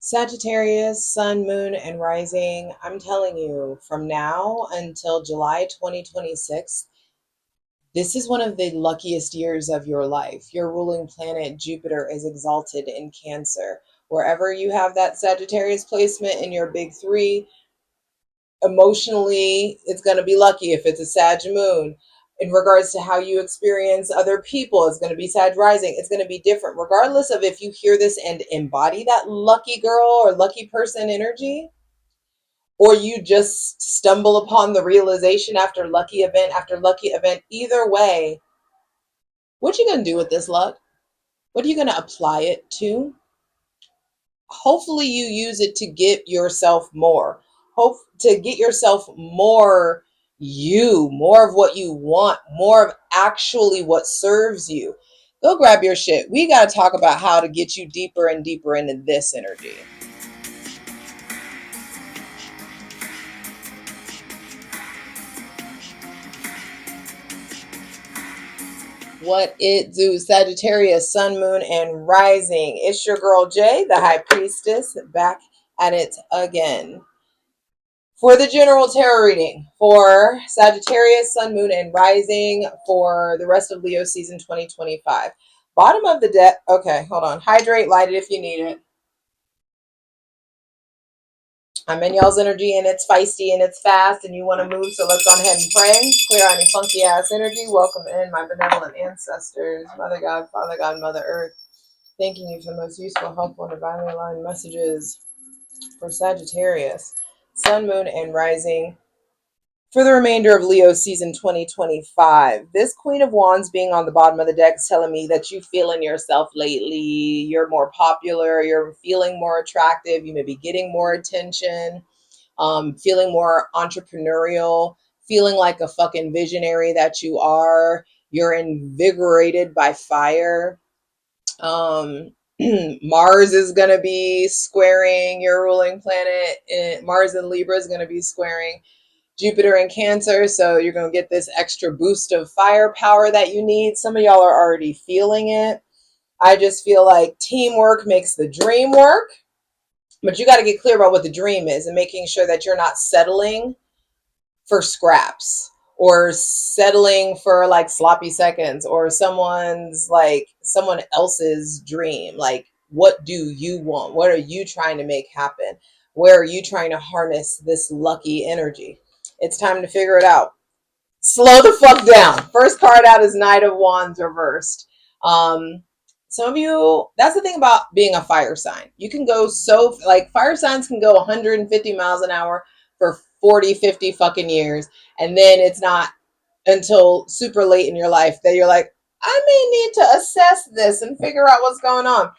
Sagittarius, sun, moon, and rising. I'm telling you, from now until July 2026, this is one of the luckiest years of your life. Your ruling planet, Jupiter, is exalted in Cancer. Wherever you have that Sagittarius placement in your big three, emotionally, it's going to be lucky if it's a Sag moon. In regards to how you experience other people, it's going to be Sag rising. It's going to be different, regardless of if you hear this and embody that lucky girl or lucky person energy, or you just stumble upon the realization after lucky event. Either way, what you going to do with this luck? What are you going to apply it to? Hopefully you use it to get yourself more. Hope to get yourself more you, more of what you want, more of actually what serves you. Go grab your shit. We got to talk about how to get you deeper and deeper into this energy. What it do, Sagittarius, sun, moon, and rising. It's your girl Jay, the high priestess, back at it again. For the general tarot reading for Sagittarius, sun, moon, and rising for the rest of Leo season 2025. Bottom of the deck. Okay, hold on. Hydrate, light it if you need it. I'm in y'all's energy and it's feisty and it's fast and you want to move, so let's go ahead and pray. Clear any funky ass energy. Welcome in my benevolent ancestors, Mother God, Father God, Mother Earth. Thanking you for the most useful, helpful, and divinely aligned messages for Sagittarius, sun, moon, and rising for the remainder of Leo season 2025. This Queen of Wands being on the bottom of the deck is telling me that you feeling yourself lately. You're more popular. You're feeling more attractive. You may be getting more attention, feeling more entrepreneurial, feeling like a fucking visionary that you are. You're invigorated by fire. Mars is going to be squaring your ruling planet. Mars and Libra is going to be squaring Jupiter in Cancer, so you're going to get this extra boost of firepower that you need. Some of y'all are already feeling it. I just feel like teamwork makes the dream work, but you got to get clear about what the dream is and making sure that you're not settling for scraps or settling for like sloppy seconds or someone else's dream. Like, what do you want? What are you trying to make happen? Where are you trying to harness this lucky energy? It's time to figure it out. Slow the fuck down. First card out is Knight of Wands reversed. Um, some of you, that's the thing about being a fire sign. You can go so, like, fire signs can go 150 miles an hour for 40, 50 fucking years. And then it's not until super late in your life that you're like, I may need to assess this and figure out what's going on.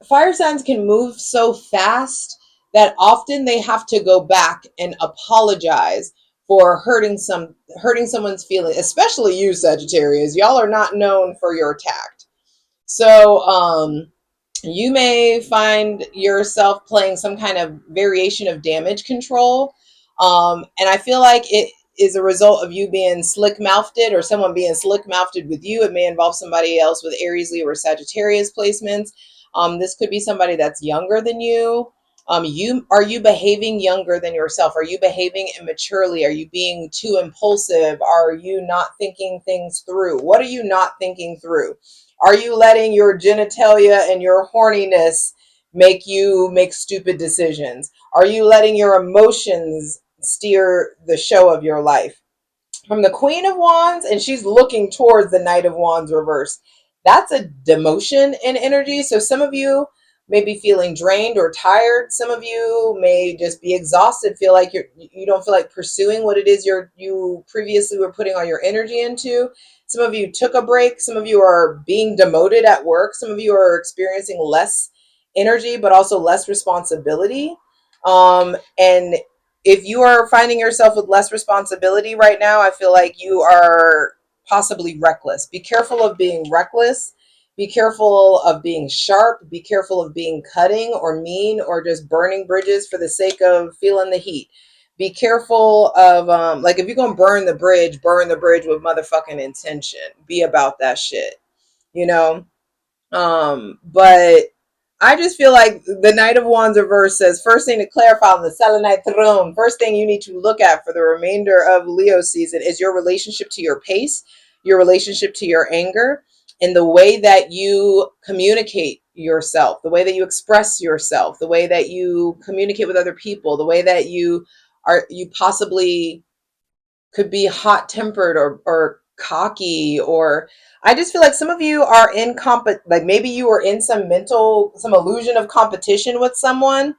Fire signs can move so fast that often they have to go back and apologize for hurting someone's feelings, especially you, Sagittarius. Y'all are not known for your tact. So you may find yourself playing some kind of variation of damage control. And I feel like it is a result of you being slick-mouthed or someone being slick-mouthed with you. It may involve somebody else with Aries, Leo, or Sagittarius placements. This could be somebody that's younger than you. Are you behaving younger than yourself? Are you behaving immaturely? Are you being too impulsive? Are you not thinking things through? What are you not thinking through? Are you letting your genitalia and your horniness make you make stupid decisions? Are you letting your emotions steer the show of your life? From the Queen of Wands, and she's looking towards the Knight of Wands reverse. That's a demotion in energy. So some of you may be feeling drained or tired. Some of you may just be exhausted, feel like you don't feel like pursuing what it is you previously were putting all your energy into. Some of you took a break. Some of you are being demoted at work. Some of you are experiencing less energy, but also less responsibility. And if you are finding yourself with less responsibility right now, I feel like you are possibly reckless. Be careful of being reckless. Be careful of being sharp. Be careful of being cutting or mean or just burning bridges for the sake of feeling the heat. Be careful of, like, if you're going to burn the bridge with motherfucking intention. Be about that shit, you know? But I just feel like the Knight of Wands reverse says, first thing to clarify on the selenite throne, first thing you need to look at for the remainder of Leo season is your relationship to your pace, your relationship to your anger, and the way that you communicate yourself, the way that you express yourself, the way that you communicate with other people, the way that you possibly could be hot tempered or cocky, or I just feel like some of you are in like maybe you are in some illusion of competition with someone,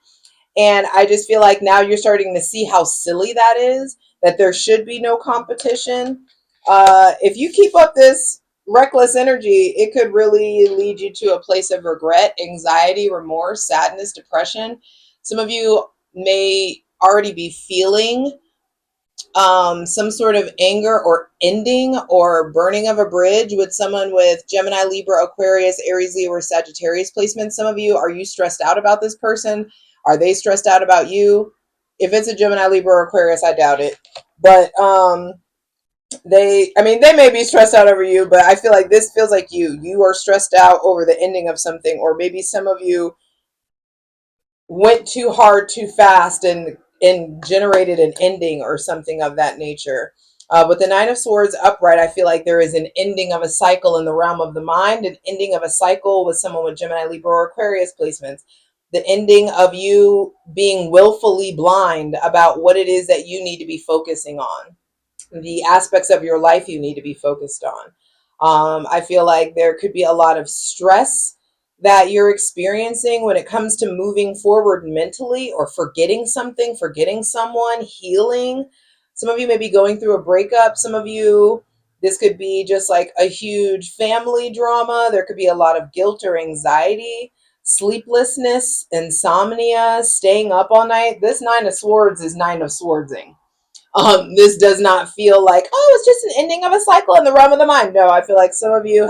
and I just feel like now you're starting to see how silly that is, that there should be no competition. If you keep up this reckless energy, it could really lead you to a place of regret, anxiety, remorse, sadness, depression. Some of you may already be feeling some sort of anger or ending or burning of a bridge with someone with Gemini, Libra, Aquarius, Aries, Leo, or Sagittarius placement. Some of you, are you stressed out about this person? Are they stressed out about you? If it's a Gemini, Libra, or Aquarius, I doubt it. But they may be stressed out over you, but I feel like this feels like you are stressed out over the ending of something, or maybe some of you went too hard too fast and generated an ending or something of that nature. With the Nine of Swords upright, I feel like there is an ending of a cycle in the realm of the mind, an ending of a cycle with someone with Gemini, Libra, or Aquarius placements, the ending of you being willfully blind about what it is that you need to be focusing on, the aspects of your life you need to be focused on. I feel like there could be a lot of stress that you're experiencing when it comes to moving forward mentally, or forgetting something, forgetting someone, healing. Some of you may be going through a breakup. Some of you, this could be just like a huge family drama. There could be a lot of guilt or anxiety, sleeplessness, insomnia, staying up all night. This Nine of Swords is Nine of Swordsing. This does not feel like, oh, it's just an ending of a cycle in the realm of the mind. No, I feel like some of you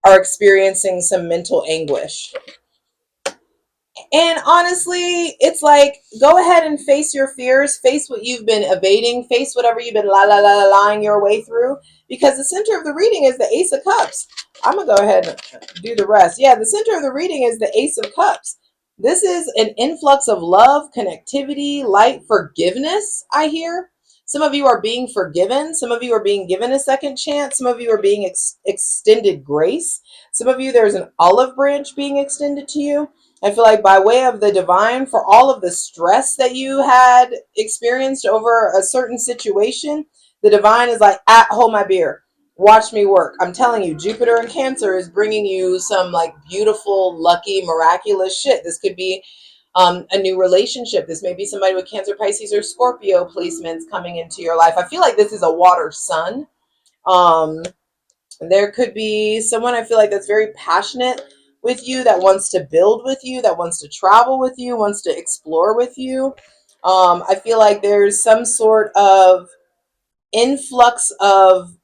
are experiencing some mental anguish. And honestly, it's like, go ahead and face your fears, face what you've been evading, face whatever you've been lying your way through, because the center of the reading is the Ace of Cups. I'm going to go ahead and do the rest. Yeah, the center of the reading is the Ace of Cups. This is an influx of love, connectivity, light, forgiveness, I hear. Some of you are being forgiven. Some of you are being given a second chance. Some of you are being extended grace. Some of you, there's an olive branch being extended to you. I feel like by way of the divine, for all of the stress that you had experienced over a certain situation, the divine is like, hold my beer. Watch me work. I'm telling you, Jupiter and Cancer is bringing you some like beautiful, lucky, miraculous shit. This could be a new relationship. This may be somebody with Cancer, Pisces, or Scorpio placements coming into your life. I feel like this is a water sun. Um, there could be someone, I feel like, that's very passionate with you, that wants to build with you, that wants to travel with you, wants to explore with you. I feel like there's some sort of influx of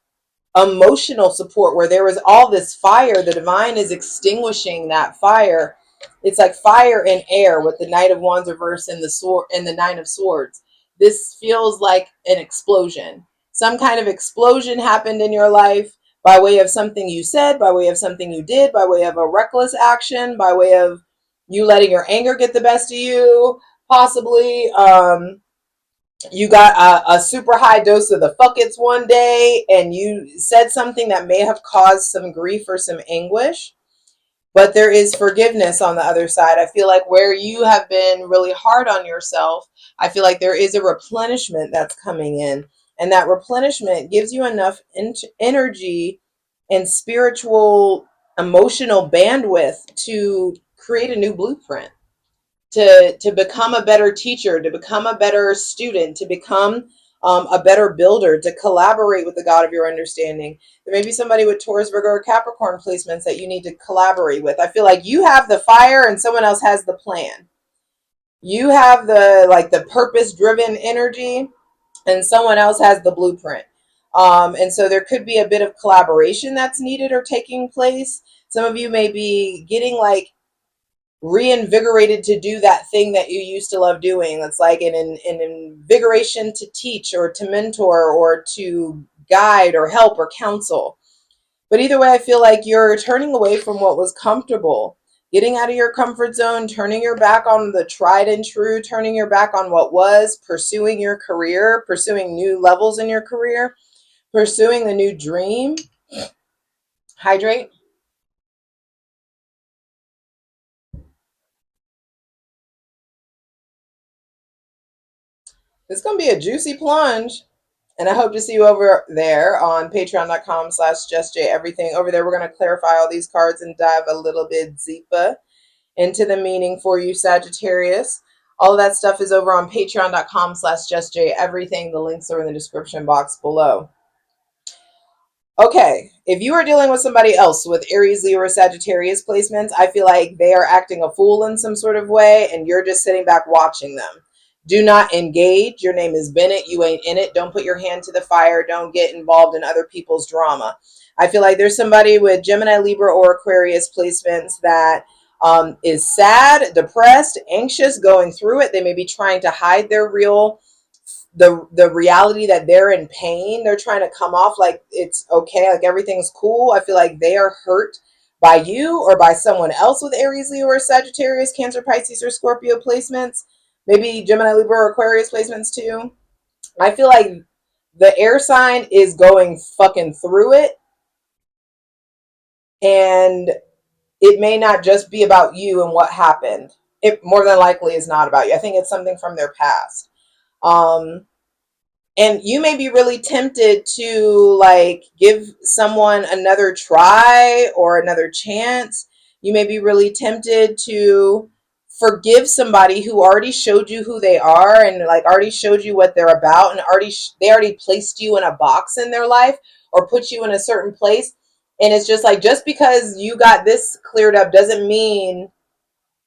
emotional support where there is all this fire. The divine is extinguishing that fire. It's like fire and air with the Knight of Wands reverse and the sword and the Nine of Swords. This feels like an explosion. Some kind of explosion happened in your life by way of something you said, by way of something you did, by way of a reckless action, by way of you letting your anger get the best of you, possibly. You got a super high dose of the fuck it's one day, and you said something that may have caused some grief or some anguish, but there is forgiveness on the other side. I feel like where you have been really hard on yourself, I feel like there is a replenishment that's coming in, and that replenishment gives you enough energy and spiritual, emotional bandwidth to create a new blueprint, to become a better teacher, to become a better student, to become a better builder, to collaborate with the God of your understanding. There may be somebody with Taurus, Virgo, or Capricorn placements that you need to collaborate with. I feel like you have the fire and someone else has the plan. You have the purpose driven energy and someone else has the blueprint. And so there could be a bit of collaboration that's needed or taking place. Some of you may be getting like reinvigorated to do that thing that you used to love doing. It's like an invigoration to teach or to mentor or to guide or help or counsel. But either way, I feel like you're turning away from what was comfortable, getting out of your comfort zone, turning your back on the tried and true, turning your back on what was, pursuing your career, pursuing new levels in your career, pursuing the new dream. Hydrate. It's going to be a juicy plunge. And I hope to see you over there on patreon.com/JustJEverything. Over there, we're going to clarify all these cards and dive a little bit deeper into the meaning for you, Sagittarius. All of that stuff is over on patreon.com/JustJEverything. The links are in the description box below. Okay, if you are dealing with somebody else with Aries, Leo, or Sagittarius placements, I feel like they are acting a fool in some sort of way, and you're just sitting back watching them. Do not engage. Your name is Bennett. You ain't in it. Don't put your hand to the fire. Don't get involved in other people's drama. I feel like there's somebody with Gemini, Libra, or Aquarius placements that is sad, depressed, anxious, going through it. They may be trying to hide their real the reality that they're in pain. They're trying to come off like it's okay, like everything's cool. I feel like they are hurt by you or by someone else with Aries, Leo, or Sagittarius, Cancer, Pisces, or Scorpio placements. Maybe Gemini, Libra, or Aquarius placements too. I feel like the air sign is going fucking through it, and it may not just be about you and what happened. It more than likely is not about you. I think it's something from their past. And you may be really tempted to like give someone another try or another chance. You may be really tempted to forgive somebody who already showed you who they are and like already showed you what they're about, and they already placed you in a box in their life or put you in a certain place. And it's just like, just because you got this cleared up doesn't mean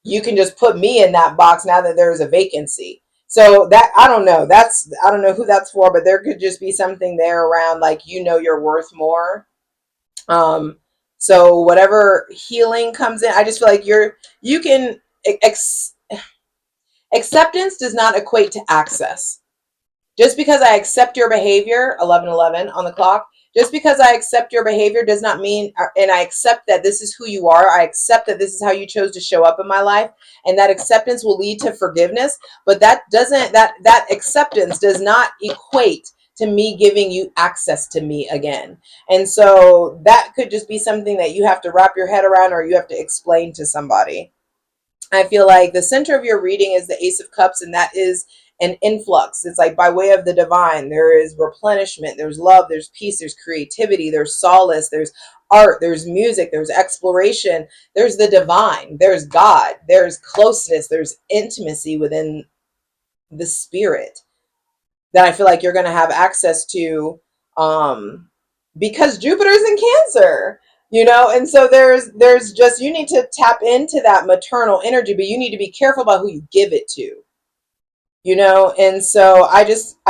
you can just put me in that box now that there's a vacancy. So that, I don't know, I don't know who that's for, but there could just be something there around like, you're worth more. So whatever healing comes in, I just feel like you can acceptance does not equate to access. Just because I accept your behavior, 11:11 on the clock, just because I accept your behavior does not mean, and I accept that this is who you are. I accept that this is how you chose to show up in my life, and that acceptance will lead to forgiveness. But that acceptance does not equate to me giving you access to me again. And so that could just be something that you have to wrap your head around, or you have to explain to somebody. I feel like the center of your reading is the Ace of Cups, and that is an influx. It's like by way of the divine. There is replenishment, there's love, there's peace, there's creativity, there's solace, there's art, there's music, there's exploration, there's the divine, there's God, there's closeness, there's intimacy within the spirit that I feel like you're going to have access to, because Jupiter's in Cancer. And so there's just, you need to tap into that maternal energy, but you need to be careful about who you give it to. And so I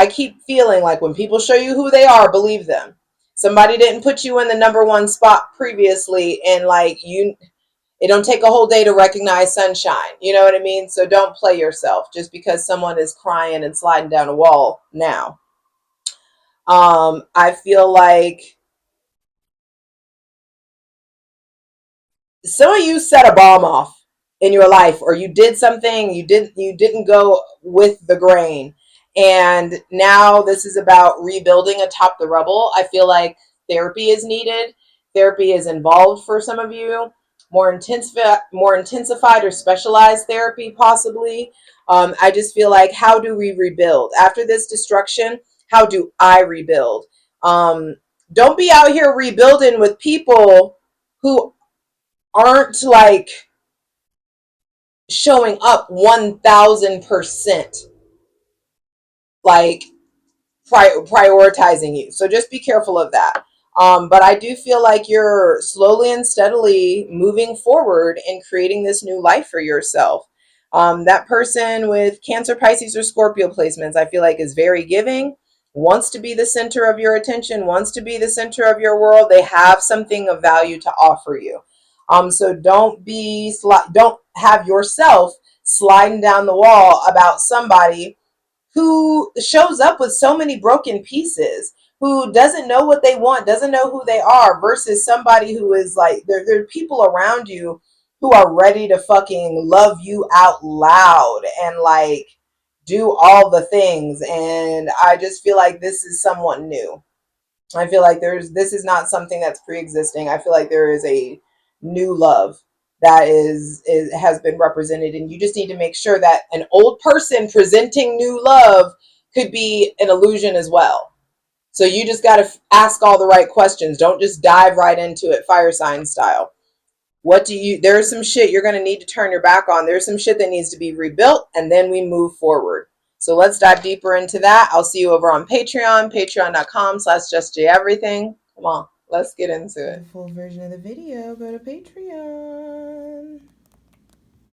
keep feeling like when people show you who they are, believe them. Somebody didn't put you in the number one spot previously, and like it don't take a whole day to recognize sunshine. You know what I mean? So don't play yourself just because someone is crying and sliding down a wall now. I feel like some of you set a bomb off in your life, or you did something, you didn't go with the grain, and now this is about rebuilding atop the rubble. I feel like therapy is needed. Therapy is involved for some of you, more intensified or specialized therapy possibly. I just feel like, how do we rebuild after this destruction? How do I rebuild? Don't be out here rebuilding with people who aren't like showing up 1000%, like prioritizing you. So just be careful of that. But I do feel like you're slowly and steadily moving forward and creating this new life for yourself. That person with Cancer, Pisces, or Scorpio placements, I feel like is very giving, wants to be the center of your attention, wants to be the center of your world. They have something of value to offer you. So don't have yourself sliding down the wall about somebody who shows up with so many broken pieces, who doesn't know what they want, doesn't know who they are, versus somebody who is like, there are people around you who are ready to fucking love you out loud and like do all the things. And I just feel like this is somewhat new. I feel like this is not something that's pre-existing. I feel like there is a new love that is has been represented, and you just need to make sure that an old person presenting new love could be an illusion as well. So you just got to ask all the right questions. Don't just dive right into it fire sign style. What do you, there's some shit you're going to need to turn your back on. There's some shit that needs to be rebuilt, and then we move forward. So let's dive deeper into that. I'll see you over on Patreon, patreon.com/JustJEverything. Come on, let's get into it. For the full version of the video, go to Patreon.